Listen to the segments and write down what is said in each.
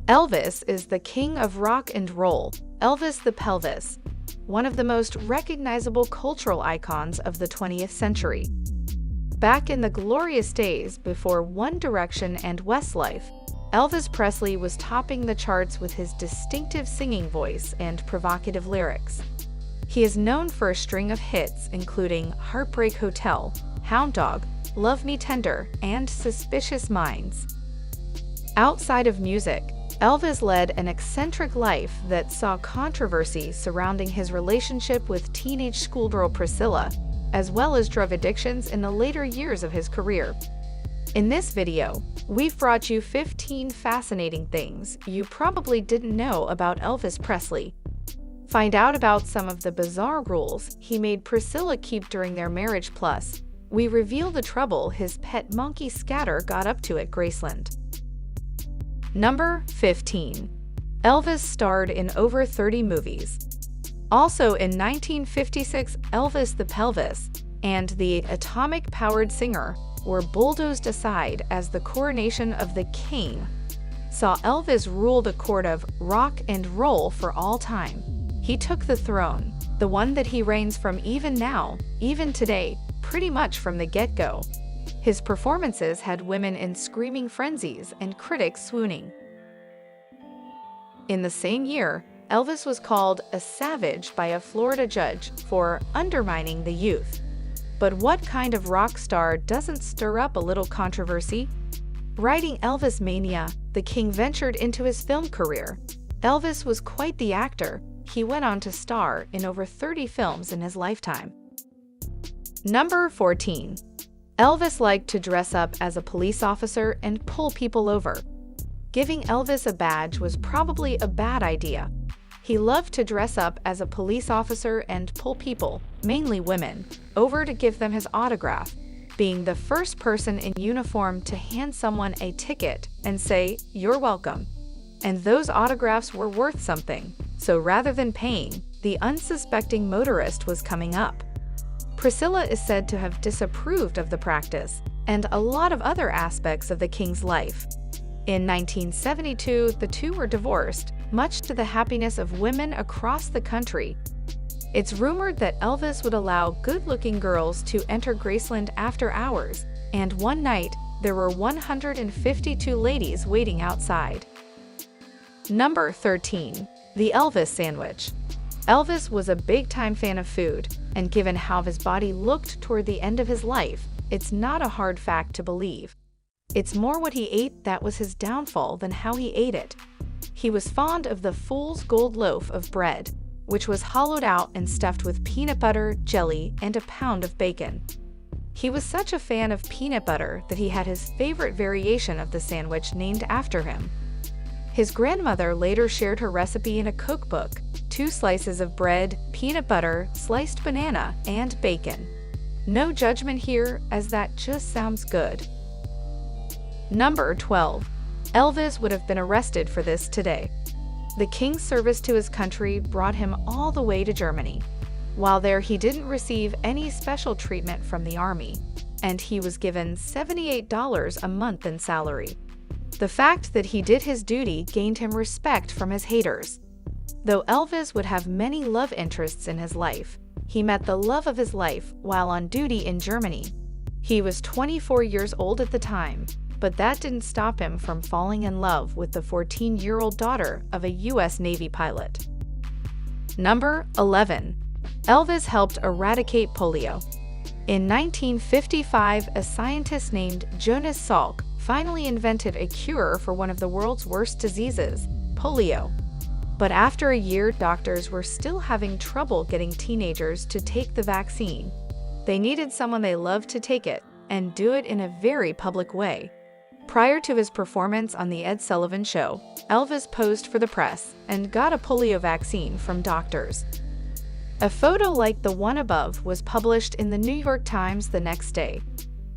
Elvis is the king of rock and roll. Elvis the Pelvis, one of the most recognizable cultural icons of the 20th century. Back in the glorious days before One Direction and Westlife, Elvis Presley was topping the charts with his distinctive singing voice and provocative lyrics. He is known for a string of hits including Heartbreak Hotel, Hound Dog, Love Me Tender, and Suspicious Minds. Outside of music, Elvis led an eccentric life that saw controversy surrounding his relationship with teenage schoolgirl Priscilla, as well as drug addictions in the later years of his career. In this video, we've brought you 15 fascinating things you probably didn't know about Elvis Presley. Find out about some of the bizarre rules he made Priscilla keep during their marriage, plus we reveal the trouble his pet monkey Scatter got up to at Graceland. Number 15. Elvis starred in over 30 movies. Also in 1956, Elvis the Pelvis and the atomic-powered singer were bulldozed aside as the coronation of the king saw Elvis rule the court of rock and roll for all time. He took the throne, the one that he reigns from even now, even today, pretty much from the get-go. His performances had women in screaming frenzies and critics swooning. In the same year, Elvis was called a savage by a Florida judge for undermining the youth. But what kind of rock star doesn't stir up a little controversy? Writing Elvis Mania, the king ventured into his film career. Elvis was quite the actor. He went on to star in over 30 films in his lifetime. Number 14. Elvis liked to dress up as a police officer and pull people over. Giving Elvis a badge was probably a bad idea. He loved to dress up as a police officer and pull people, mainly women, over to give them his autograph, being the first person in uniform to hand someone a ticket and say, "You're welcome." And those autographs were worth something, so rather than paying, the unsuspecting motorist was coming up. Priscilla is said to have disapproved of the practice and a lot of other aspects of the king's life. In 1972, the two were divorced, much to the happiness of women across the country. It's rumored that Elvis would allow good-looking girls to enter Graceland after hours, and one night, there were 152 ladies waiting outside. Number 13. The Elvis Sandwich. Elvis was a big-time fan of food, and given how his body looked toward the end of his life, it's not a hard fact to believe. It's more what he ate that was his downfall than how he ate it. He was fond of the fool's gold loaf of bread, which was hollowed out and stuffed with peanut butter, jelly, and a pound of bacon. He was such a fan of peanut butter that he had his favorite variation of the sandwich named after him. His grandmother later shared her recipe in a cookbook: 2 slices of bread, peanut butter, sliced banana, and bacon. No judgment here, as that just sounds good. Number 12. Elvis would have been arrested for this today. The king's service to his country brought him all the way to Germany. While there, he didn't receive any special treatment from the army, and he was given $78 a month in salary. The fact that he did his duty gained him respect from his haters. Though Elvis would have many love interests in his life, he met the love of his life while on duty in Germany. He was 24 years old at the time, but that didn't stop him from falling in love with the 14-year-old daughter of a U.S. Navy pilot. Number 11. Elvis helped eradicate polio. In 1955, a scientist named Jonas Salk finally invented a cure for one of the world's worst diseases, polio. But after a year, doctors were still having trouble getting teenagers to take the vaccine. They needed someone they loved to take it, and do it in a very public way. Prior to his performance on The Ed Sullivan Show, Elvis posed for the press and got a polio vaccine from doctors. A photo like the one above was published in the New York Times the next day.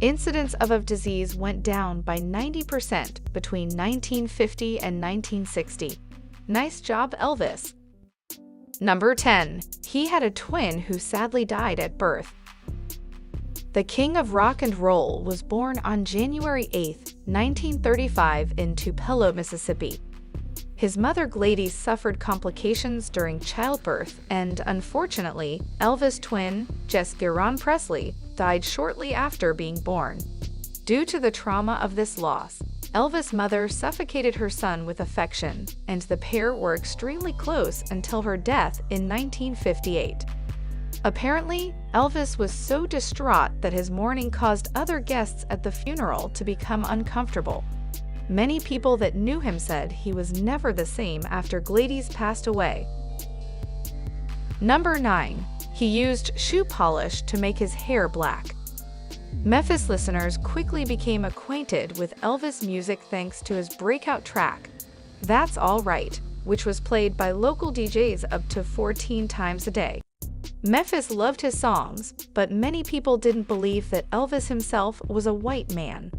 Incidence of disease went down by 90% between 1950 and 1960. Nice job, Elvis. Number 10. He had a twin who sadly died at birth. The king of rock and roll was born on January 8, 1935 in Tupelo, Mississippi. His mother Gladys suffered complications during childbirth, and unfortunately, Elvis' twin, Jessica Presley, died shortly after being born. Due to the trauma of this loss, Elvis' mother suffocated her son with affection, and the pair were extremely close until her death in 1958. Apparently, Elvis was so distraught that his mourning caused other guests at the funeral to become uncomfortable. Many people that knew him said he was never the same after Gladys passed away. Number 9. He used shoe polish to make his hair black. Memphis listeners quickly became acquainted with Elvis' music thanks to his breakout track, "That's All Right," which was played by local DJs up to 14 times a day. Memphis loved his songs, but many people didn't believe that Elvis himself was a white man.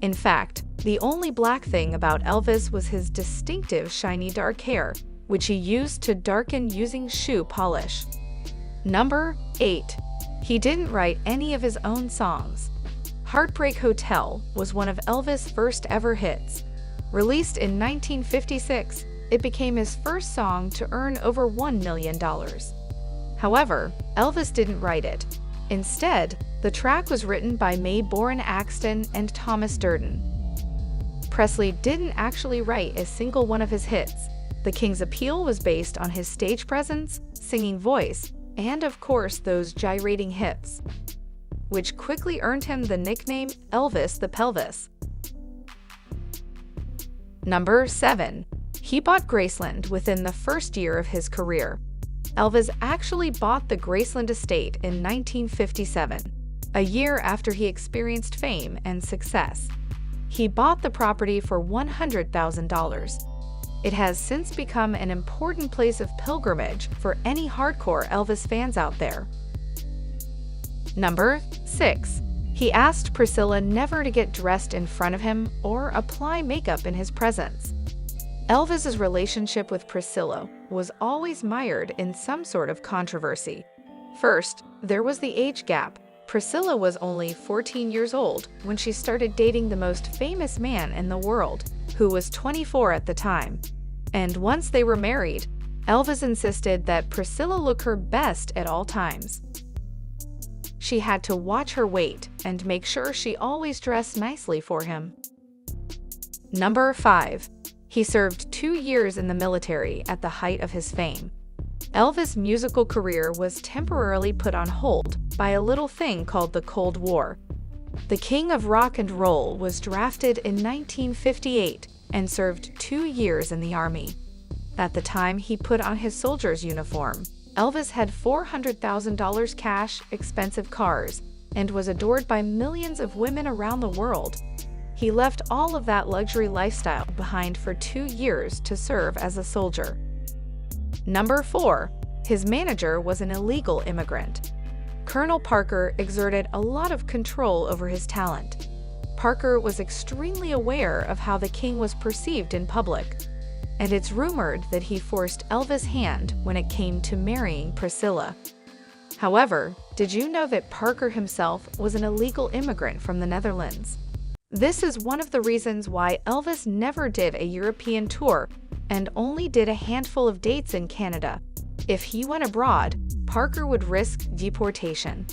In fact, the only black thing about Elvis was his distinctive shiny dark hair, which he used to darken using shoe polish. Number 8. He didn't write any of his own songs. Heartbreak Hotel was one of Elvis' first ever hits. Released in 1956, it became his first song to earn over $1 million. However, Elvis didn't write it. Instead, the track was written by Mayborn Axton and Thomas Durden. Presley didn't actually write a single one of his hits. The King's appeal was based on his stage presence, singing voice, and of course those gyrating hips, which quickly earned him the nickname Elvis the Pelvis. Number 7. He bought Graceland within the first year of his career. Elvis actually bought the Graceland estate in 1957, a year after he experienced fame and success. He bought the property for $100,000. It has since become an important place of pilgrimage for any hardcore Elvis fans out there. Number 6. He asked Priscilla never to get dressed in front of him or apply makeup in his presence. Elvis's relationship with Priscilla was always mired in some sort of controversy. First, there was the age gap. Priscilla was only 14 years old when she started dating the most famous man in the world, who was 24 at the time. And once they were married, Elvis insisted that Priscilla look her best at all times. She had to watch her weight and make sure she always dressed nicely for him. Number 5. He served 2 years in the military at the height of his fame. Elvis' musical career was temporarily put on hold by a little thing called the Cold War. The King of Rock and Roll was drafted in 1958 and served 2 years in the Army. At the time he put on his soldier's uniform, Elvis had $400,000 cash, expensive cars, and was adored by millions of women around the world. He left all of that luxury lifestyle behind for 2 years to serve as a soldier. Number 4. His manager was an illegal immigrant. Colonel Parker exerted a lot of control over his talent. Parker was extremely aware of how the king was perceived in public, and it's rumored that he forced Elvis' hand when it came to marrying Priscilla. However, did you know that Parker himself was an illegal immigrant from the Netherlands? This is one of the reasons why Elvis never did a European tour and only did a handful of dates in Canada. If he went abroad, Parker would risk deportation.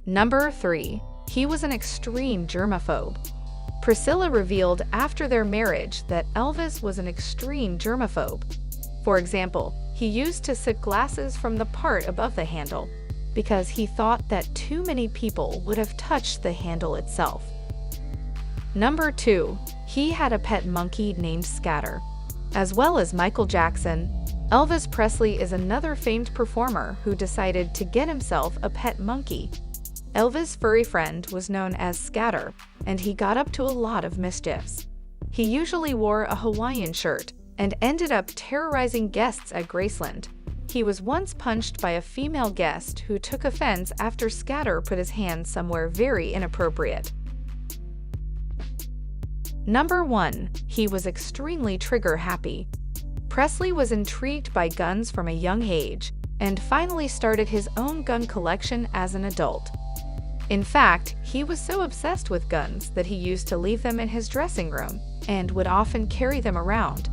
Number 3. He was an extreme germaphobe. Priscilla revealed after their marriage that Elvis was an extreme germaphobe. For example, he used to sip glasses from the part above the handle, because he thought that too many people would have touched the handle itself. Number 2. He had a pet monkey named Scatter. As well as Michael Jackson, Elvis Presley is another famed performer who decided to get himself a pet monkey. Elvis' furry friend was known as Scatter, and he got up to a lot of mischiefs. He usually wore a Hawaiian shirt and ended up terrorizing guests at Graceland. He was once punched by a female guest who took offense after Scatter put his hand somewhere very inappropriate. Number 1. He was extremely trigger-happy. Presley was intrigued by guns from a young age and finally started his own gun collection as an adult. In fact, he was so obsessed with guns that he used to leave them in his dressing room and would often carry them around.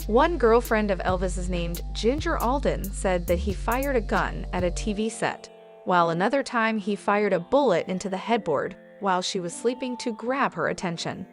One girlfriend of Elvis's named Ginger Alden said that he fired a gun at a TV set, while another time he fired a bullet into the headboard while she was sleeping to grab her attention.